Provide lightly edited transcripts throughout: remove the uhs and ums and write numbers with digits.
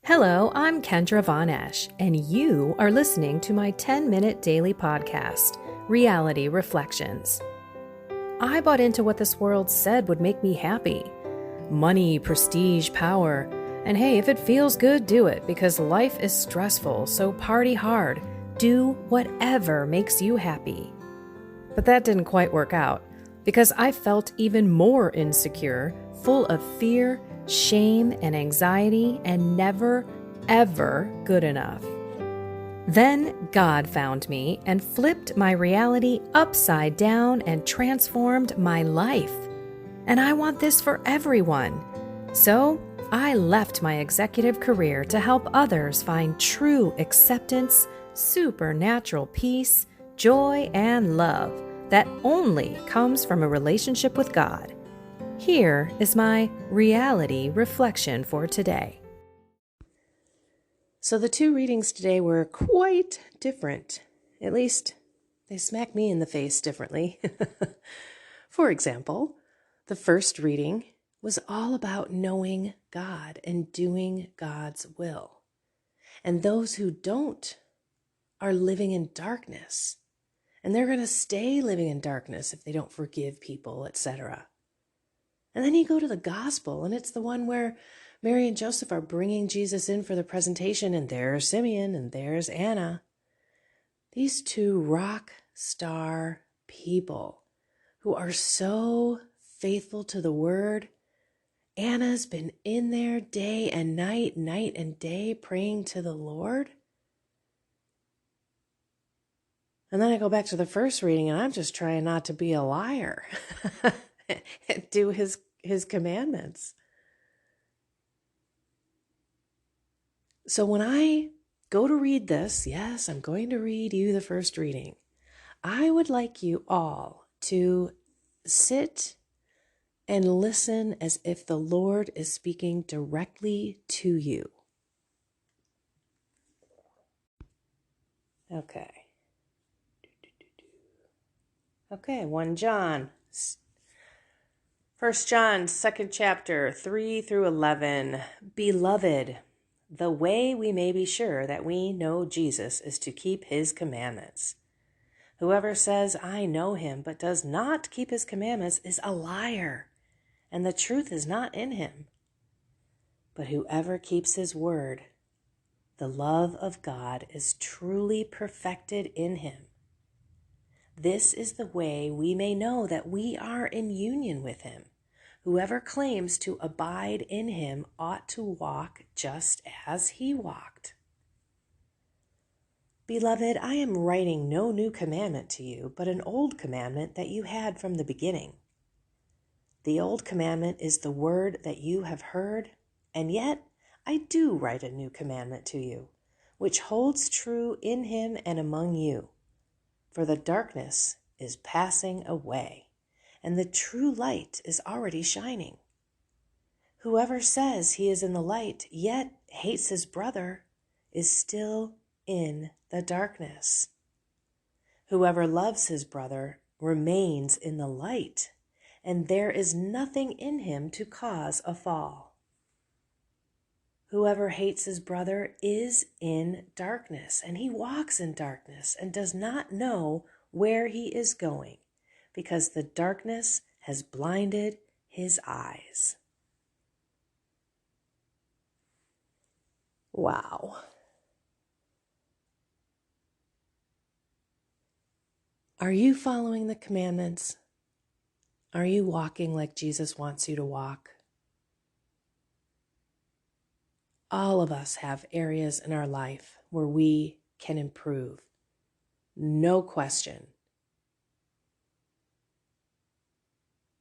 Hello, I'm Kendra Von Esch, and you are listening to my 10-minute daily podcast, Reality Reflections. I bought into what this world said would make me happy. Money, prestige, power. And hey, if it feels good, do it, because life is stressful, so party hard. Do whatever makes you happy. But that didn't quite work out, because I felt even more insecure, full of fear, shame, and anxiety, and never, ever good enough. Then God found me and flipped my reality upside down and transformed my life. And I want this for everyone. So I left my executive career to help others find true acceptance, supernatural peace, joy, and love that only comes from a relationship with God. Here is my reality reflection for today. So the two readings today were quite different. At least they smacked me in the face differently. For example, the first reading was all about knowing God and doing God's will. And those who don't are living in darkness. And they're going to stay living in darkness if they don't forgive people, etc. And then you go to the gospel, and it's the one where Mary and Joseph are bringing Jesus in for the presentation, and there's Simeon, and there's Anna. These two rock star people who are so faithful to the word. Anna's been in there day and night, night and day, praying to the Lord. And then I go back to the first reading, and I'm just trying not to be a liar and do his commandments. So when I go to read this, yes, I'm going to read you the first reading. I would like you all to sit and listen as if the Lord is speaking directly to you. Okay. 1 John. 1 John, 2nd chapter, 3 through 11. Beloved, the way we may be sure that we know Jesus is to keep his commandments. Whoever says, I know him, but does not keep his commandments is a liar, and the truth is not in him. But whoever keeps his word, the love of God is truly perfected in him. This is the way we may know that we are in union with him. Whoever claims to abide in him ought to walk just as he walked. Beloved, I am writing no new commandment to you, but an old commandment that you had from the beginning. The old commandment is the word that you have heard, and yet I do write a new commandment to you, which holds true in him and among you. For the darkness is passing away, and the true light is already shining. Whoever says he is in the light, yet hates his brother, is still in the darkness. Whoever loves his brother remains in the light, and there is nothing in him to cause a fall. Whoever hates his brother is in darkness, and he walks in darkness and does not know where he is going, because the darkness has blinded his eyes. Wow. Are you following the commandments? Are you walking like Jesus wants you to walk? All of us have areas in our life where we can improve. No question.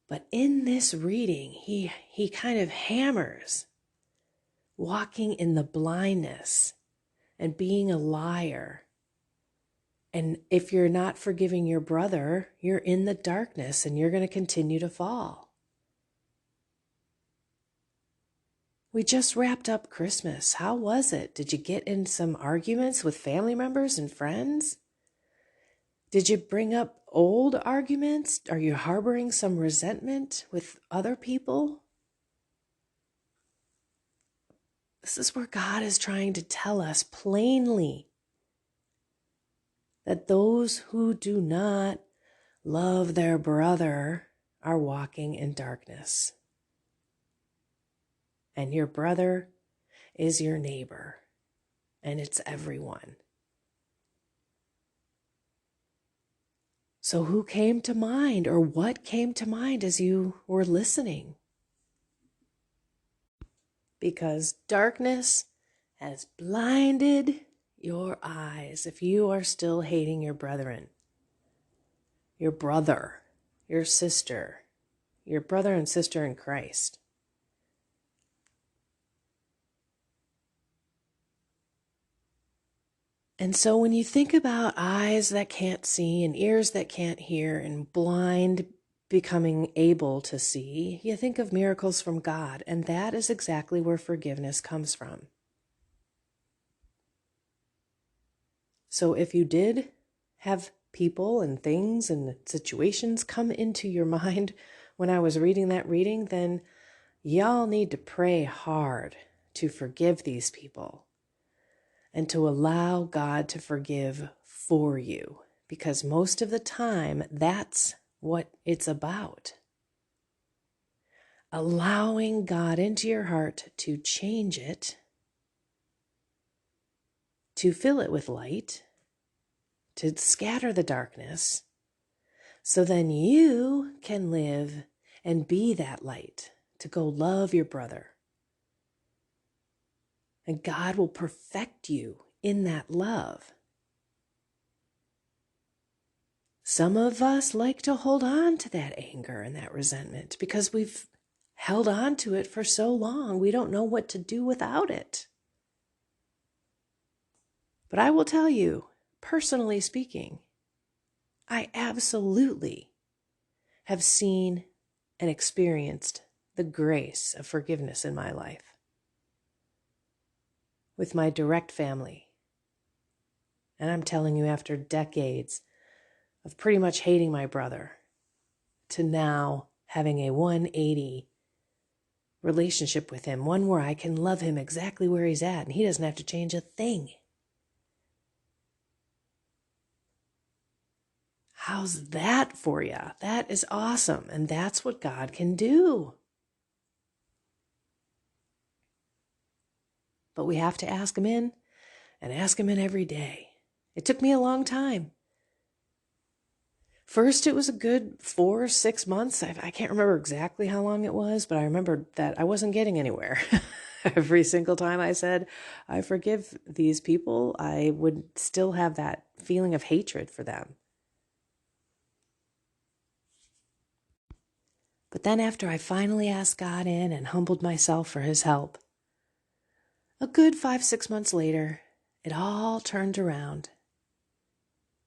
But in this reading, he kind of hammers walking in the blindness and being a liar. And if you're not forgiving your brother, you're in the darkness and you're going to continue to fall. We just wrapped up Christmas. How was it? Did you get in some arguments with family members and friends? Did you bring up old arguments? Are you harboring some resentment with other people? This is where God is trying to tell us plainly that those who do not love their brother are walking in darkness. And your brother is your neighbor, and it's everyone. So who came to mind, or what came to mind as you were listening? Because darkness has blinded your eyes if you are still hating your brethren, your brother, your sister, your brother and sister in Christ. And so when you think about eyes that can't see and ears that can't hear and blind becoming able to see, you think of miracles from God, and that is exactly where forgiveness comes from. So if you did have people and things and situations come into your mind when I was reading that reading, then y'all need to pray hard to forgive these people and to allow God to forgive for you, because most of the time that's what it's about. Allowing God into your heart to change it, to fill it with light, to scatter the darkness, so then you can live and be that light, to go love your brother. And God will perfect you in that love. Some of us like to hold on to that anger and that resentment because we've held on to it for so long, we don't know what to do without it. But I will tell you, personally speaking, I absolutely have seen and experienced the grace of forgiveness in my life. With my direct family. And I'm telling you, after decades of pretty much hating my brother, to now having a 180 relationship with him, one where I can love him exactly where he's at, and he doesn't have to change a thing. How's that for you? That is awesome, and that's what God can do. But we have to ask him in, and ask him in every day. It took me a long time. First, it was a good 4 or 6 months. I can't remember exactly how long it was, but I remember that I wasn't getting anywhere. Every single time I said, I forgive these people, I would still have that feeling of hatred for them. But then after I finally asked God in and humbled myself for his help, a good 5, 6 months later, it all turned around.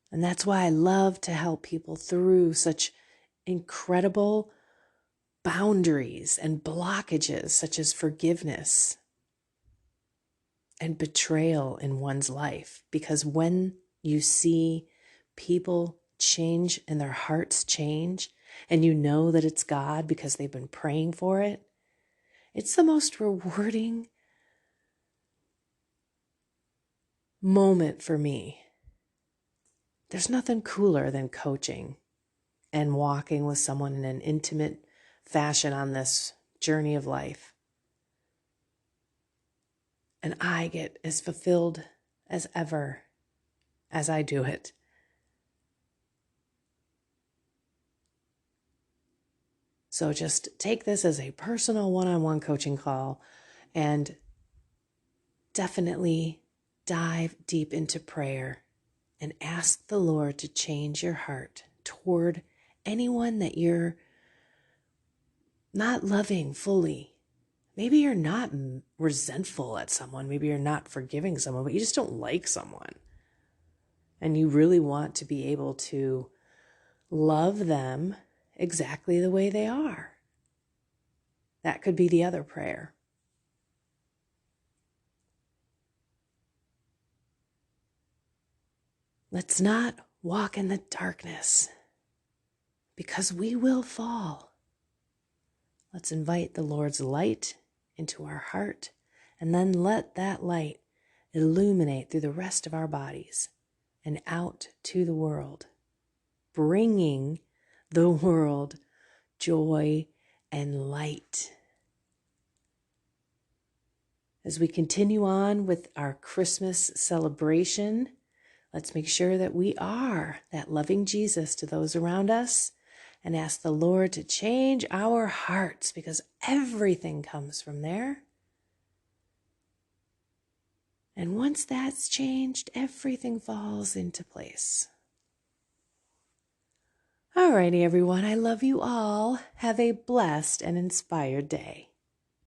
And that's why I love to help people through such incredible boundaries and blockages such as forgiveness and betrayal in one's life. Because when you see people change and their hearts change, and you know that it's God because they've been praying for it, it's the most rewarding moment for me. There's nothing cooler than coaching and walking with someone in an intimate fashion on this journey of life. And I get as fulfilled as ever as I do it. So just take this as a personal one-on-one coaching call and definitely dive deep into prayer and ask the Lord to change your heart toward anyone that you're not loving fully. Maybe you're not resentful at someone. Maybe you're not forgiving someone, but you just don't like someone. And you really want to be able to love them exactly the way they are. That could be the other prayer. Let's not walk in the darkness because we will fall. Let's invite the Lord's light into our heart and then let that light illuminate through the rest of our bodies and out to the world, bringing the world joy and light. As we continue on with our Christmas celebration, let's make sure that we are that loving Jesus to those around us and ask the Lord to change our hearts, because everything comes from there. And once that's changed, everything falls into place. Alrighty, everyone. I love you all. Have a blessed and inspired day.